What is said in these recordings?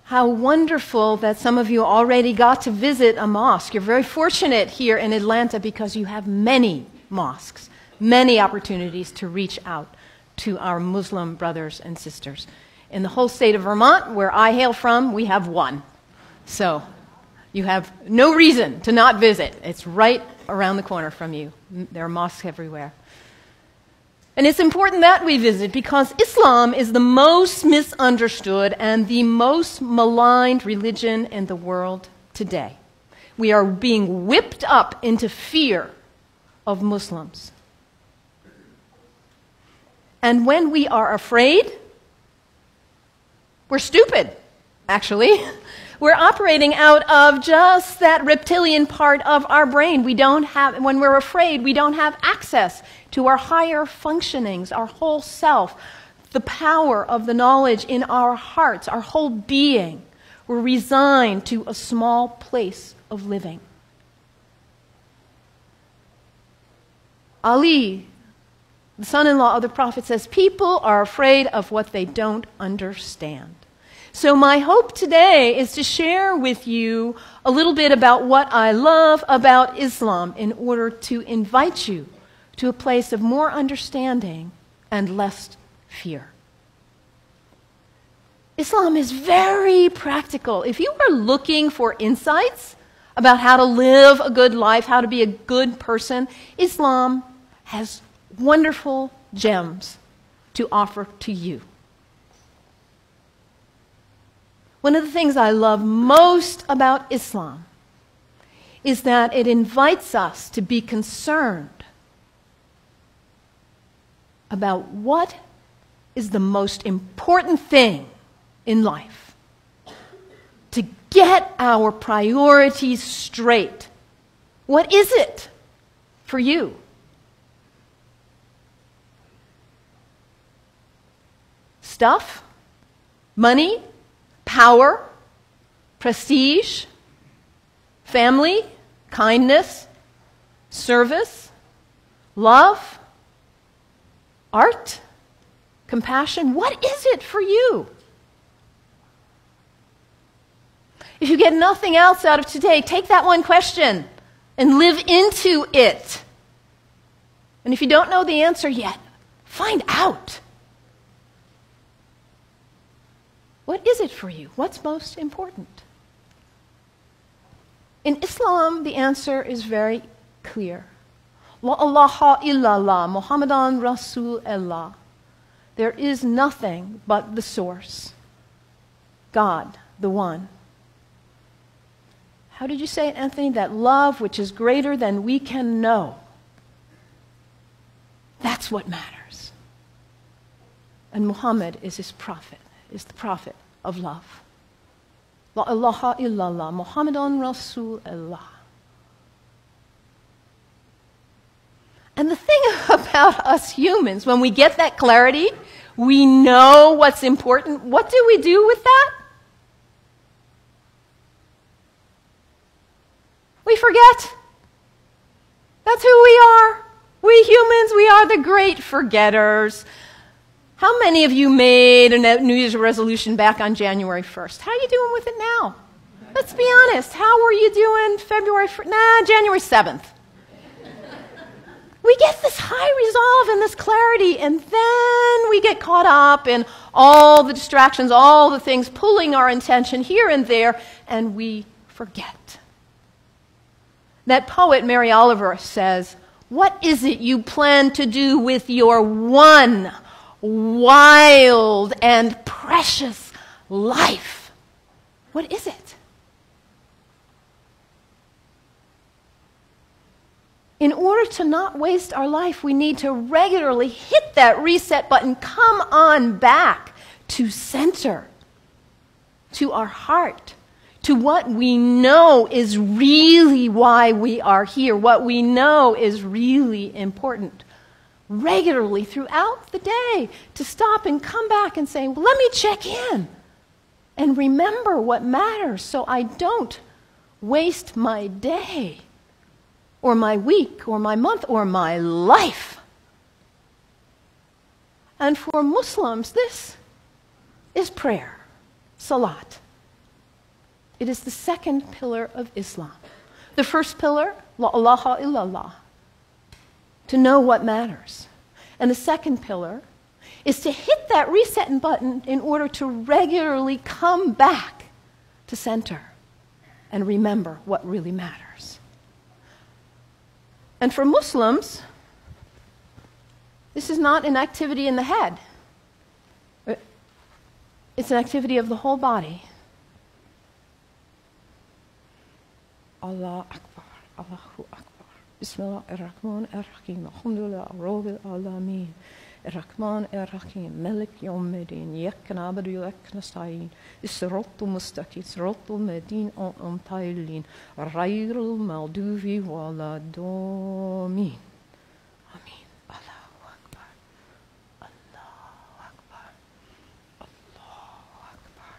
How wonderful that some of you already got to visit a mosque. You're very fortunate here in Atlanta because you have many mosques, many opportunities to reach out to our Muslim brothers and sisters. In the whole state of Vermont, where I hail from, we have one. So you have no reason to not visit. It's right around the corner from you. There are mosques everywhere. And it's important that we visit because Islam is the most misunderstood and the most maligned religion in the world today. We are being whipped up into fear of Muslims. And when we are afraid, we're stupid, actually. We're operating out of just that reptilian part of our brain. When we're afraid, we don't have access to our higher functionings, our whole self, the power of the knowledge in our hearts, our whole being. We're resigned to a small place of living. Ali, the son-in-law of the Prophet, says, people are afraid of what they don't understand. So my hope today is to share with you a little bit about what I love about Islam in order to invite you to a place of more understanding and less fear. Islam is very practical. If you are looking for insights about how to live a good life, how to be a good person, Islam has wonderful gems to offer to you. One of the things I love most about Islam is that it invites us to be concerned about what is the most important thing in life. To get our priorities straight. What is it for you? Stuff? Money? Power, prestige, family, kindness, service, love, art, compassion. What is it for you? If you get nothing else out of today, take that one question and live into it. And if you don't know the answer yet, find out. What is it for you? What's most important? In Islam, the answer is very clear. La ilaha illallah, Muhammadan Rasulullah. There is nothing but the source. God, the one. How did you say it, Anthony? That love which is greater than we can know. That's what matters. And Muhammad is his prophet. Is the prophet of love. La ilaha illallah, Muhammadan Rasulullah. And the thing about us humans, when we get that clarity, we know what's important. What do we do with that? We forget. That's who we are. We humans, we are the great forgetters. How many of you made a New Year's resolution back on January 1st? How are you doing with it now? Let's be honest. How were you doing February 1st? January 7th. We get this high resolve and this clarity, and then we get caught up in all the distractions, all the things pulling our attention here and there, and we forget. That poet, Mary Oliver, says, what is it you plan to do with your one wild and precious life? What is it? In order to not waste our life, we need to regularly hit that reset button, come on back to center, to our heart, to what we know is really why we are here, what we know is really important. Regularly throughout the day, to stop and come back and say, well, let me check in and remember what matters so I don't waste my day or my week or my month or my life. And for Muslims, this is prayer, salat. It is the second pillar of Islam. The first pillar, la ilaha illallah, to know what matters. And the second pillar is to hit that reset button in order to regularly come back to center and remember what really matters. And for Muslims, this is not an activity in the head. It's an activity of the whole body. Allah Akbar, Allahu Akbar. Bismillah ar-Rahman ar-Rahim. Alhamdulillah, Rabbil Alameen. Ar-Rahman ar-Rahim. Malik Yawmiddin. Iyyaka na'budu wa iyyaka nasta'in. As-siratal mustaqim. Siratal ladhina an'amta 'alayhim. Ghayril maghdubi waladdallin. Amin. Allahu Akbar. Allahu Akbar. Allahu Akbar.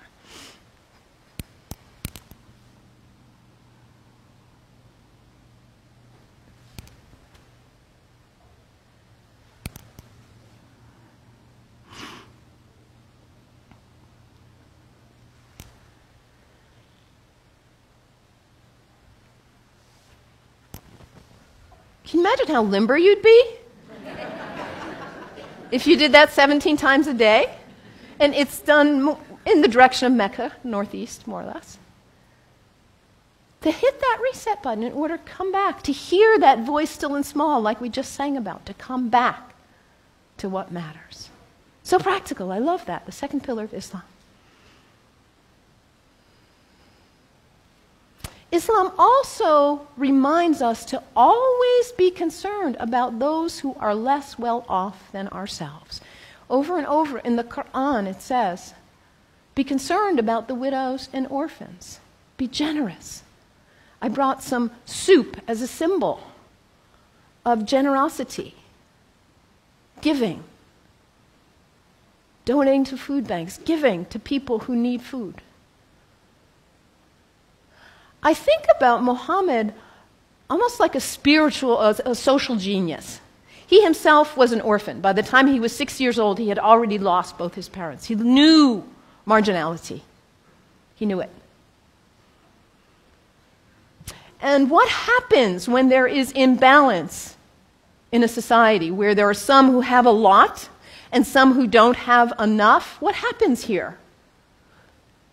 Can you imagine how limber you'd be if you did that 17 times a day? And it's done in the direction of Mecca, northeast, more or less. To hit that reset button in order to come back, to hear that voice still and small like we just sang about, to come back to what matters. So practical, I love that, the second pillar of Islam. Islam also reminds us to always be concerned about those who are less well off than ourselves. Over and over in the Quran it says, be concerned about the widows and orphans. Be generous. I brought some soup as a symbol of generosity, giving, donating to food banks, giving to people who need food. I think about Muhammad almost like a spiritual, a social genius. He himself was an orphan. By the time he was 6 years old, he had already lost both his parents. He knew marginality. He knew it. And what happens when there is imbalance in a society where there are some who have a lot and some who don't have enough? What happens here?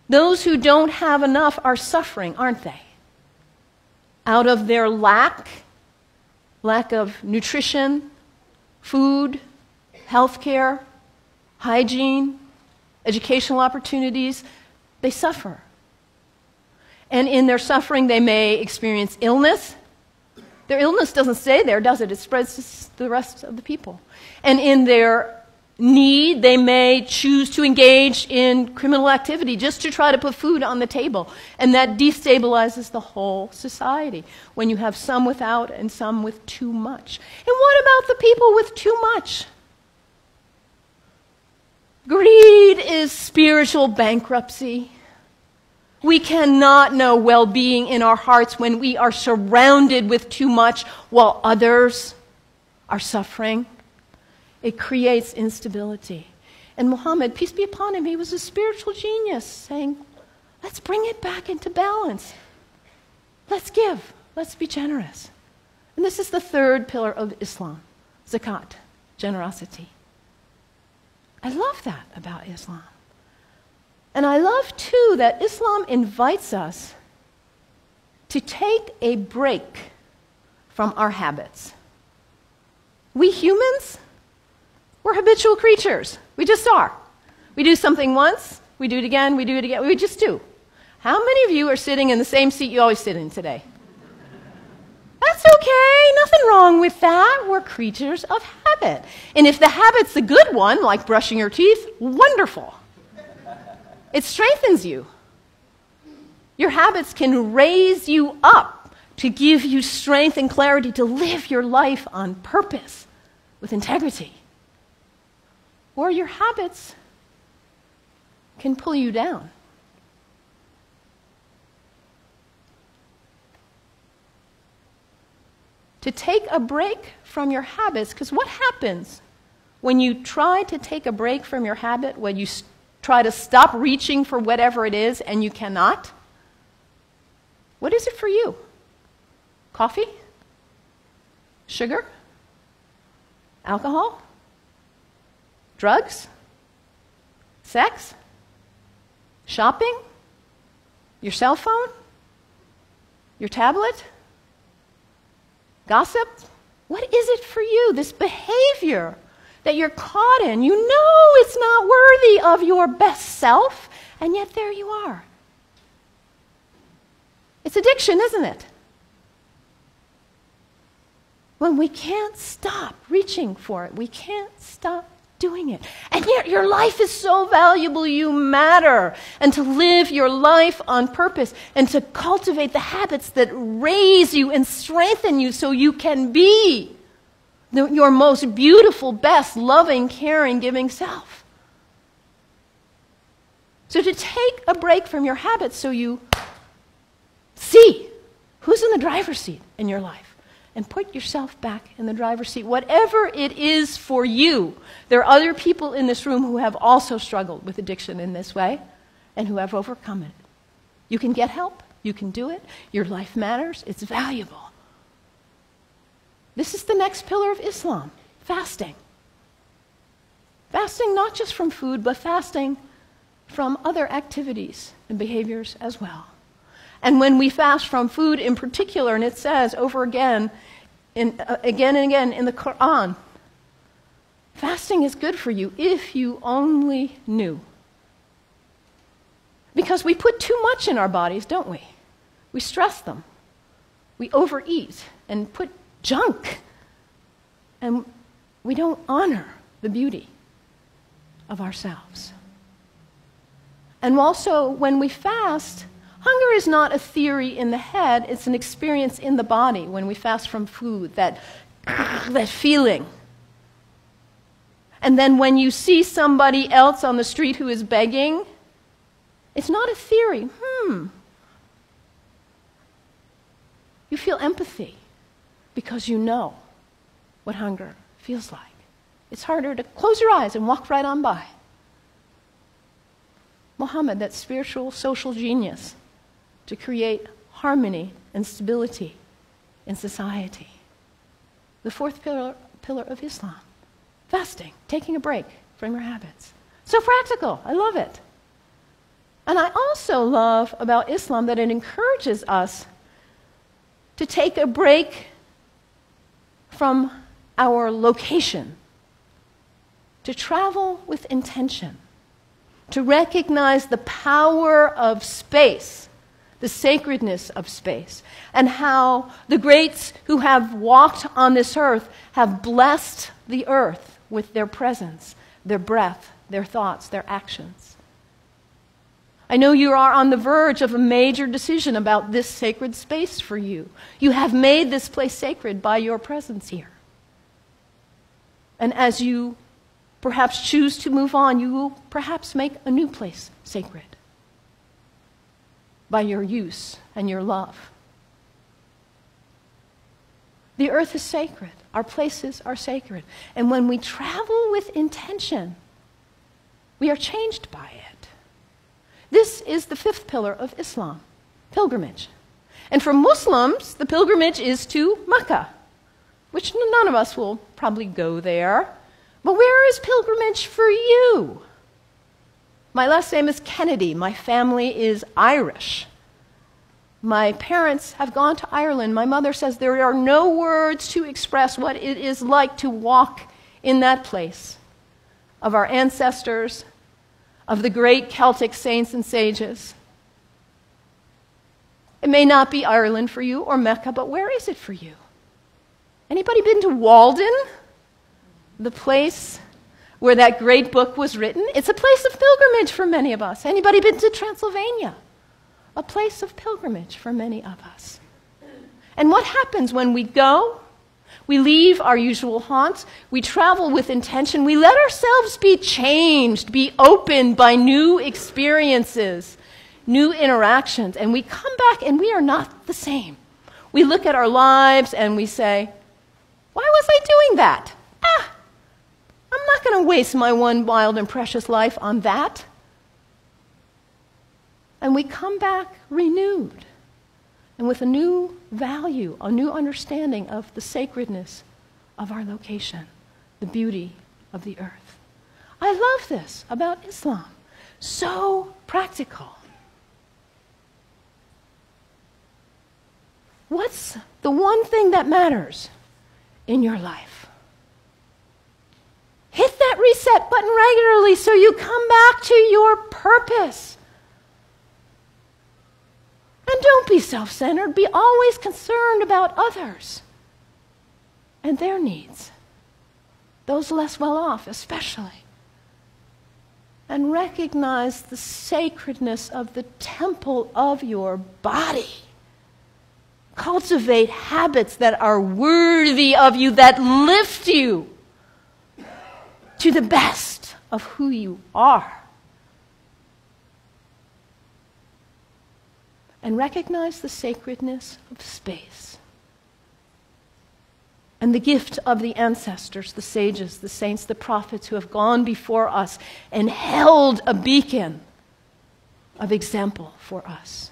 Those who don't have enough are suffering, aren't they? Out of their lack of nutrition, food, healthcare, hygiene, educational opportunities, they suffer. And in their suffering, they may experience illness. Their illness doesn't stay there, does it? It spreads to the rest of the people. And in their need, they may choose to engage in criminal activity just to try to put food on the table. And that destabilizes the whole society when you have some without and some with too much. And what about the people with too much? Greed is spiritual bankruptcy. We cannot know well-being in our hearts when we are surrounded with too much while others are suffering. It creates instability. And Muhammad, peace be upon him, he was a spiritual genius, saying, let's bring it back into balance. Let's give. Let's be generous. And this is the third pillar of Islam, zakat, generosity. I love that about Islam. And I love, too, that Islam invites us to take a break from our habits. We humans, we're habitual creatures. We just are. We do something once, we do it again, we do it again. We just do. How many of you are sitting in the same seat you always sit in today? That's okay. Nothing wrong with that. We're creatures of habit. And if the habit's the good one, like brushing your teeth, wonderful. It strengthens you. Your habits can raise you up to give you strength and clarity to live your life on purpose with integrity. Or your habits can pull you down. To take a break from your habits, because what happens when you try to take a break from your habit, when you try to stop reaching for whatever it is and you cannot? What is it for you? Coffee? Sugar? Alcohol? Drugs? Sex? Shopping? Your cell phone? Your tablet? Gossip? What is it for you, this behavior that you're caught in? You know it's not worthy of your best self, and yet there you are. It's addiction, isn't it? When we can't stop reaching for it, we can't stop doing it. And yet your life is so valuable, you matter. And to live your life on purpose and to cultivate the habits that raise you and strengthen you so you can be your most beautiful, best, loving, caring, giving self. So to take a break from your habits so you see who's in the driver's seat in your life. And put yourself back in the driver's seat, whatever it is for you. There are other people in this room who have also struggled with addiction in this way and who have overcome it. You can get help. You can do it. Your life matters. It's valuable. This is the next pillar of Islam, fasting. Fasting not just from food, but fasting from other activities and behaviors as well. And when we fast from food in particular, and it says over again and again in the Quran, fasting is good for you if you only knew. Because we put too much in our bodies, don't we? We stress them. We overeat and put junk. And we don't honor the beauty of ourselves. And also, when we fast, hunger is not a theory in the head, it's an experience in the body when we fast from food, that feeling. And then when you see somebody else on the street who is begging, it's not a theory. You feel empathy because you know what hunger feels like. It's harder to close your eyes and walk right on by. Muhammad, that spiritual, social genius, to create harmony and stability in society. The fourth pillar of Islam, fasting, taking a break from your habits. So practical, I love it. And I also love about Islam that it encourages us to take a break from our location, to travel with intention, to recognize the power of space, the sacredness of space, and how the greats who have walked on this earth have blessed the earth with their presence, their breath, their thoughts, their actions. I know you are on the verge of a major decision about this sacred space for you. You have made this place sacred by your presence here. And as you perhaps choose to move on, you will perhaps make a new place sacred by your use and your love. The earth is sacred. Our places are sacred. And when we travel with intention, we are changed by it. This is the fifth pillar of Islam, pilgrimage. And for Muslims, the pilgrimage is to Mecca, which none of us will probably go there. But where is pilgrimage for you? My last name is Kennedy. My family is Irish. My parents have gone to Ireland. My mother says there are no words to express what it is like to walk in that place of our ancestors, of the great Celtic saints and sages. It may not be Ireland for you or Mecca, but where is it for you? Anybody been to Walden, the place where that great book was written? It's a place of pilgrimage for many of us. Anybody been to Transylvania? A place of pilgrimage for many of us. And what happens when we go? We leave our usual haunts. We travel with intention. We let ourselves be changed, be opened by new experiences, new interactions. And we come back and we are not the same. We look at our lives and we say, why was I doing that? I'm not going to waste my one wild and precious life on that. And we come back renewed, and with a new value, a new understanding of the sacredness of our location, the beauty of the earth. I love this about Islam. So practical. What's the one thing that matters in your life? Hit that reset button regularly so you come back to your purpose. And don't be self-centered. Be always concerned about others and their needs, those less well off especially. And recognize the sacredness of the temple of your body. Cultivate habits that are worthy of you, that lift you to the best of who you are. And recognize the sacredness of space and the gift of the ancestors, the sages, the saints, the prophets who have gone before us and held a beacon of example for us.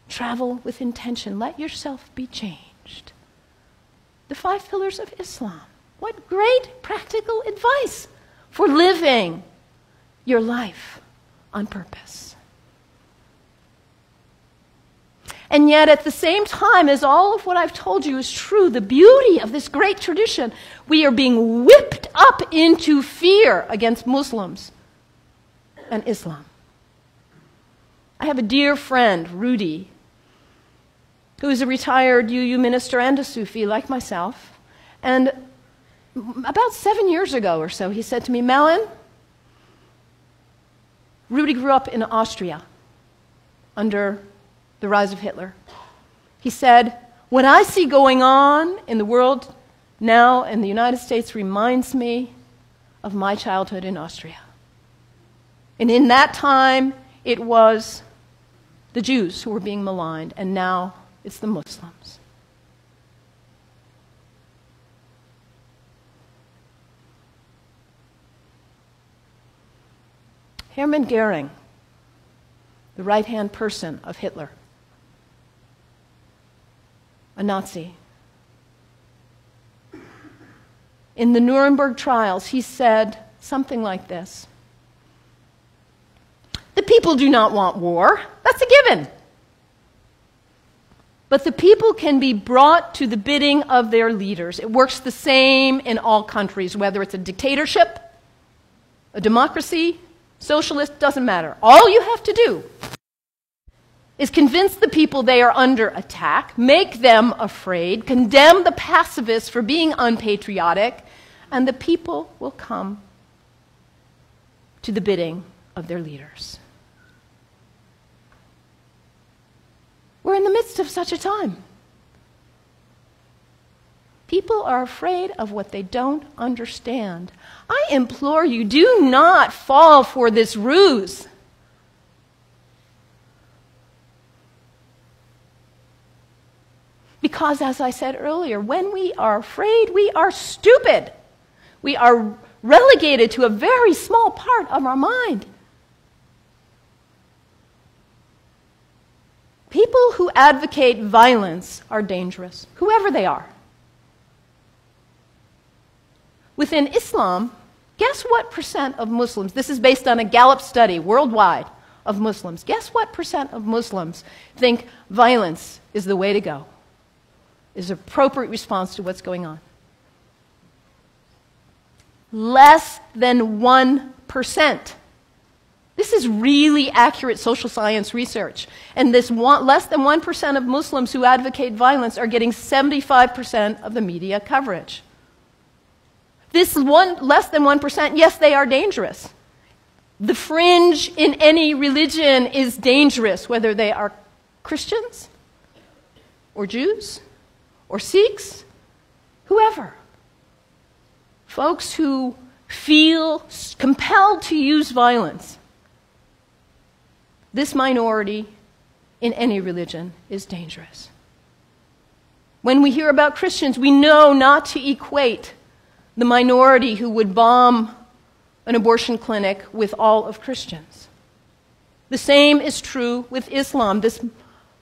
Travel with intention. Let yourself be changed. The 5 pillars of Islam. What great practical advice for living your life on purpose. And yet, at the same time as all of what I've told you is true, the beauty of this great tradition, we are being whipped up into fear against Muslims and Islam. I have a dear friend, Rudy, who is a retired UU minister and a Sufi like myself. And about 7 years ago or so, he said to me, Malin, Rudy grew up in Austria under the rise of Hitler. He said, what I see going on in the world now in the United States reminds me of my childhood in Austria. And in that time, it was the Jews who were being maligned, and now it's the Muslims. Hermann Goering, the right-hand person of Hitler, a Nazi. In the Nuremberg trials, he said something like this: the people do not want war. That's a given. But the people can be brought to the bidding of their leaders. It works the same in all countries, whether it's a dictatorship, a democracy, socialist, doesn't matter. All you have to do is convince the people they are under attack, make them afraid, condemn the pacifists for being unpatriotic, and the people will come to the bidding of their leaders. We're in the midst of such a time. People are afraid of what they don't understand. I implore you, do not fall for this ruse. Because, as I said earlier, when we are afraid, we are stupid. We are relegated to a very small part of our mind. People who advocate violence are dangerous, whoever they are. Within Islam, guess what percent of Muslims, this is based on a Gallup study worldwide of Muslims, guess what percent of Muslims think violence is the way to go, is an appropriate response to what's going on? Less than 1%. This is really accurate social science research. And this less than 1% of Muslims who advocate violence are getting 75% of the media coverage. This less than 1%, yes, they are dangerous. The fringe in any religion is dangerous, whether they are Christians or Jews or Sikhs, whoever. Folks who feel compelled to use violence. This minority in any religion is dangerous. When we hear about Christians, we know not to equate the minority who would bomb an abortion clinic with all of Christians. The same is true with Islam. This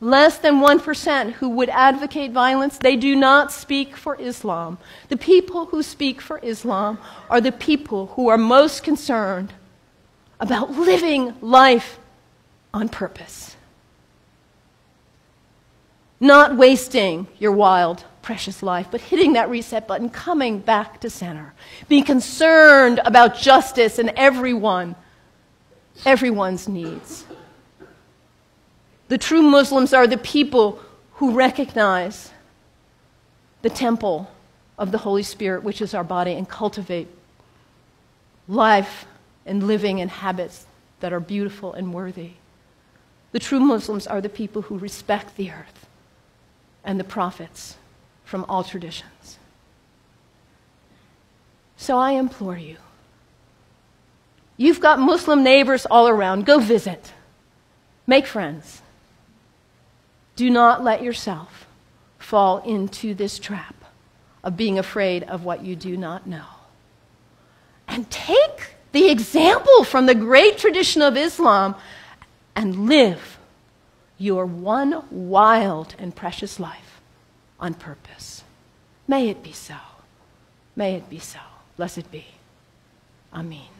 Less than 1% who would advocate violence, they do not speak for Islam. The people who speak for Islam are the people who are most concerned about living life on purpose. Not wasting your wild, precious life, but hitting that reset button, coming back to center. Being concerned about justice and everyone's needs. The true Muslims are the people who recognize the temple of the Holy Spirit, which is our body, and cultivate life and living and habits that are beautiful and worthy. The true Muslims are the people who respect the earth and the prophets from all traditions. So I implore you, you've got Muslim neighbors all around. Go visit. Make friends. Do not let yourself fall into this trap of being afraid of what you do not know. And take the example from the great tradition of Islam and live your one wild and precious life on purpose. May it be so. May it be so. Blessed be. Amen.